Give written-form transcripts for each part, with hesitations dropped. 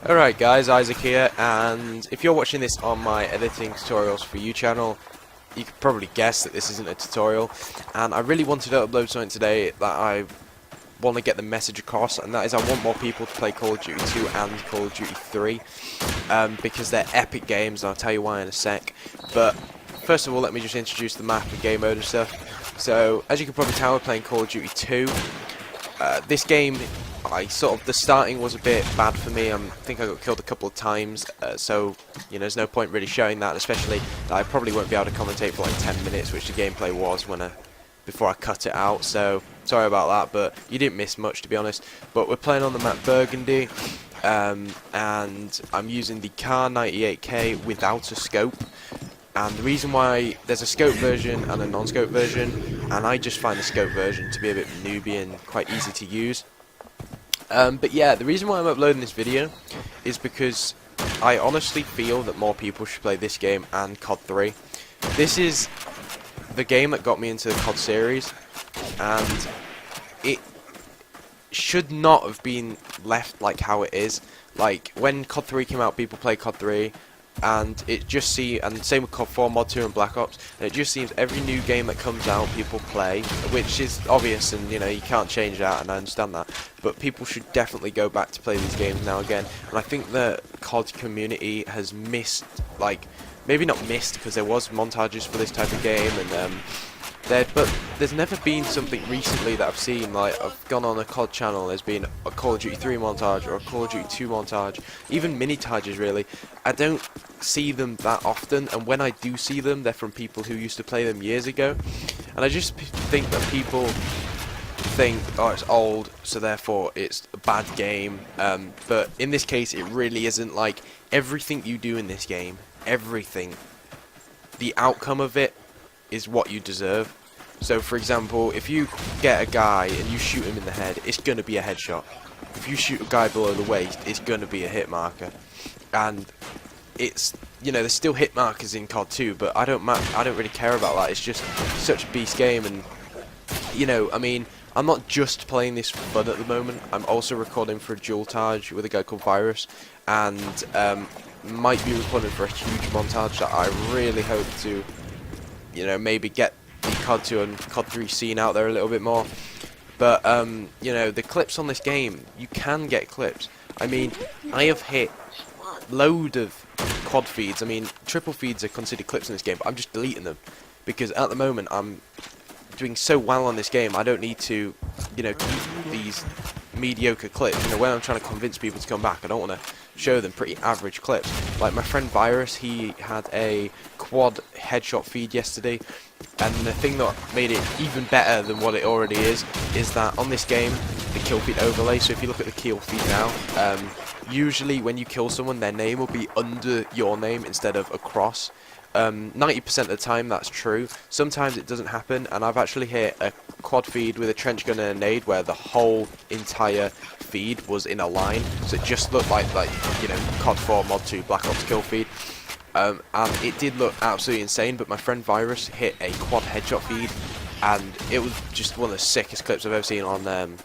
Alright guys, Isaac here, and if you're watching this on my editing tutorials for you channel, you could probably guess that this isn't a tutorial, and I really wanted to upload something today that I want to get the message across, and that is I want more people to play Call of Duty 2 and Call of Duty 3, because they're epic games, and I'll tell you why in a sec. But first of all, let me just introduce the map and game mode and stuff. So, as you can probably tell, we're playing Call of Duty 2. This game, the starting was a bit bad for me. I think I got killed a couple of times, so you know, there's no point really showing that, especially that I probably won't be able to commentate for like 10 minutes, which the gameplay was before I cut it out. So sorry about that, but you didn't miss much, to be honest. But we're playing on the map Burgundy, and I'm using the Car 98K without a scope. And the reason why there's a scope version and a non-scope version, and I just find the scope version to be a bit newbie and quite easy to use. But yeah, the reason why I'm uploading this video is because I honestly feel that more people should play this game and COD 3. This is the game that got me into the COD series, and it should not have been left like how it is. Like, when COD 3 came out, people played COD 3, and and same with COD 4, Mod 2 and Black Ops, and it just seems every new game that comes out people play, which is obvious, and you know, you can't change that, and I understand that, but people should definitely go back to play these games now again. And I think the COD community has missed, like, maybe not missed, because there was montages for this type of game, and but there's never been something recently that I've seen. Like, I've gone on a COD channel, there's been a Call of Duty 3 montage or a Call of Duty 2 montage, even mini-tages really. I don't see them that often, and when I do see them, they're from people who used to play them years ago. And I just think that people think, oh, it's old, so therefore it's a bad game. But in this case, it really isn't. Like, everything you do in this game, everything, the outcome of it is what you deserve. So for example, if you get a guy and you shoot him in the head, it's going to be a headshot. If you shoot a guy below the waist, it's going to be a hit marker. And it's, you know, there's still hit markers in COD 2, but I don't really care about that. It's just such a beast game, and you know, I mean, I'm not just playing this for fun at the moment. I'm also recording for a dual Taj with a guy called Virus, and might be recording for a huge montage that I really hope to, you know, maybe get the COD 2 and COD 3 scene out there a little bit more. But you know, the clips on this game, you can get clips. I mean, I have hit load of quad feeds. I mean, triple feeds are considered clips in this game, but I'm just deleting them because at the moment I'm doing so well on this game. I don't need to, you know, keep these mediocre clips. You know, when I'm trying to convince people to come back, I don't want to show them pretty average clips. Like my friend Virus, he had a quad headshot feed yesterday, and the thing that made it even better than what it already is that on this game, the kill feed overlay. So if you look at the kill feed now, usually when you kill someone, their name will be under your name instead of across. 90% of the time that's true. Sometimes it doesn't happen, and I've actually hit a quad feed with a trench gun and a nade where the whole entire feed was in a line, so it just looked like you know, COD 4, Mod 2, Black Ops kill feed, and it did look absolutely insane. But my friend Virus hit a quad headshot feed, and it was just one of the sickest clips I've ever seen on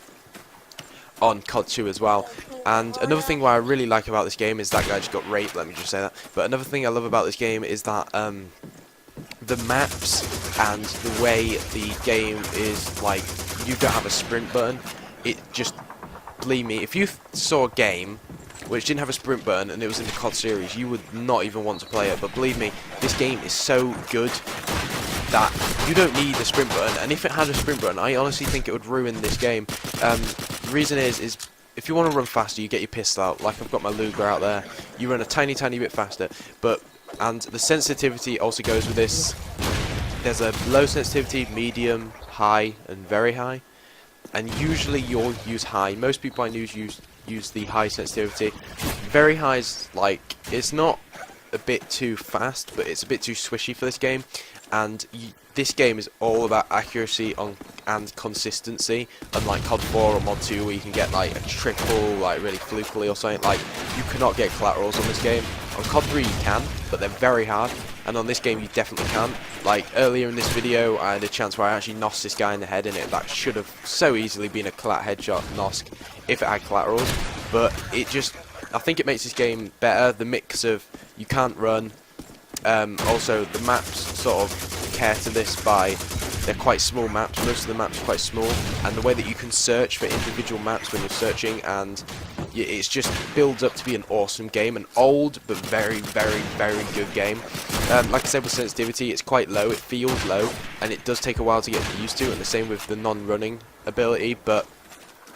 COD 2 as well. And another thing why I really like about this game is that guy just got raped, let me just say that. But another thing I love about this game is that the maps and the way the game is, like, you don't have a sprint button. It just, believe me, if you saw a game which didn't have a sprint button and it was in the COD series, you would not even want to play it. But believe me, this game is so good that you don't need a sprint button, and if it had a sprint button, I honestly think it would ruin this game. The reason is if you want to run faster, you get your pistol out. Like, I've got my Luger out there. You run a tiny bit faster, and the sensitivity also goes with this. There's a low sensitivity, medium, high, and very high. And usually you'll use high. Most people I know use the high sensitivity. Very high is, like, it's not a bit too fast, but it's a bit too swishy for this game. And this game is all about accuracy and consistency, unlike COD 4 or Mod 2 where you can get like a triple, like really flukily or something. Like, you cannot get collaterals on this game. On COD 3 you can, but they're very hard, and on this game you definitely can't. Like, earlier in this video I had a chance where I actually nossed this guy in the head, and that should have so easily been a collat headshot nosk if it had collaterals, but it just, I think it makes this game better. The mix of you can't run. Also, the maps sort of care to this by they're quite small maps. Most of the maps are quite small, and the way that you can search for individual maps when you're searching, and it's just builds up to be an awesome game. An old but very, very, very good game. Like I said, with sensitivity, it's quite low. It feels low, and it does take a while to get used to. And the same with the non-running ability, but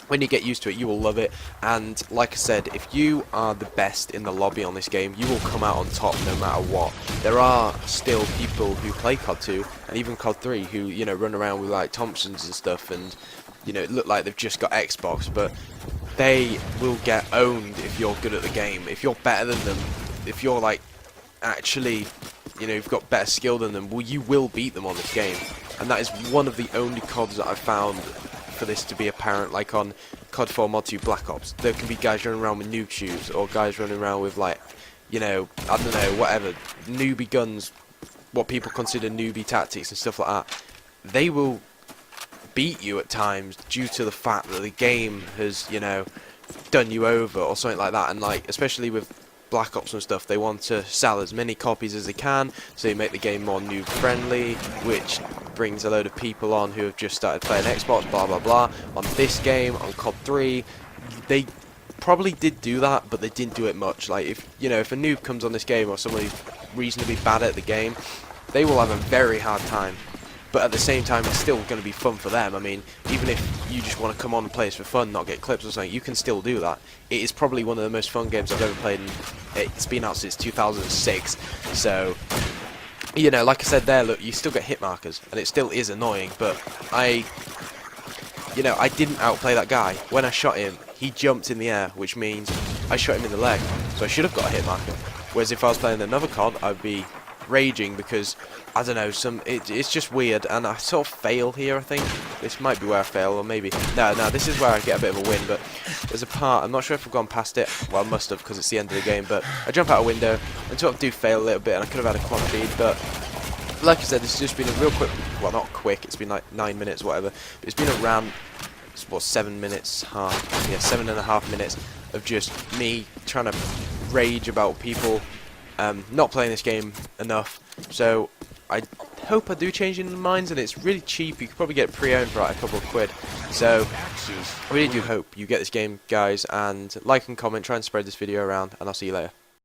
when you get used to it, you will love it. And like I said, if you are the best in the lobby on this game, you will come out on top no matter what. There are still people who play COD2 and even COD3 who, you know, run around with like Thompsons and stuff, and you know, look like they've just got Xbox, but they will get owned if you're good at the game. If you're better than them, if you're like actually, you know, you've got better skill than them, well, you will beat them on this game. And that is one of the only CODs that I've found for this to be apparent. Like on COD4 Mod 2 Black Ops, there can be guys running around with noob shoes, or guys running around with, like, you know, I don't know, whatever, newbie guns, what people consider newbie tactics and stuff like that. They will beat you at times due to the fact that the game has, you know, done you over or something like that. And like, especially with Black Ops and stuff, they want to sell as many copies as they can, so they make the game more noob friendly, which brings a load of people on who have just started playing Xbox, blah blah blah. On this game, on COD 3, they probably did do that, but they didn't do it much. Like, if you know, if a noob comes on this game, or somebody reasonably bad at the game, they will have a very hard time. But at the same time, it's still going to be fun for them. I mean, even if you just want to come on and play this for fun, not get clips or something, you can still do that. It is probably one of the most fun games I've ever played, and it's been out since 2006. So, you know, like I said there, look, you still get hit markers, and it still is annoying, but you know, I didn't outplay that guy. When I shot him, he jumped in the air, which means I shot him in the leg, so I should have got a hit marker. Whereas if I was playing another COD, I'd be raging because, I don't know, it's just weird, and I sort of fail here, I think. This might be where I fail, or maybe, no, this is where I get a bit of a win, but there's a part, I'm not sure if I've gone past it, well, I must have, because it's the end of the game, but I jump out a window, and sort of do fail a little bit, and I could have had a quad feed, but like I said, this has just been a real quick, well, not quick, it's been like 9 minutes, whatever, but it's been a rant, it's what, 7 minutes, yeah, 7.5 minutes of just me trying to rage about people not playing this game enough. So I hope I do change in minds, and it's really cheap. You could probably get it pre-owned for like a couple of quid. So I really do hope you get this game, guys, and like and comment, try and spread this video around, and I'll see you later.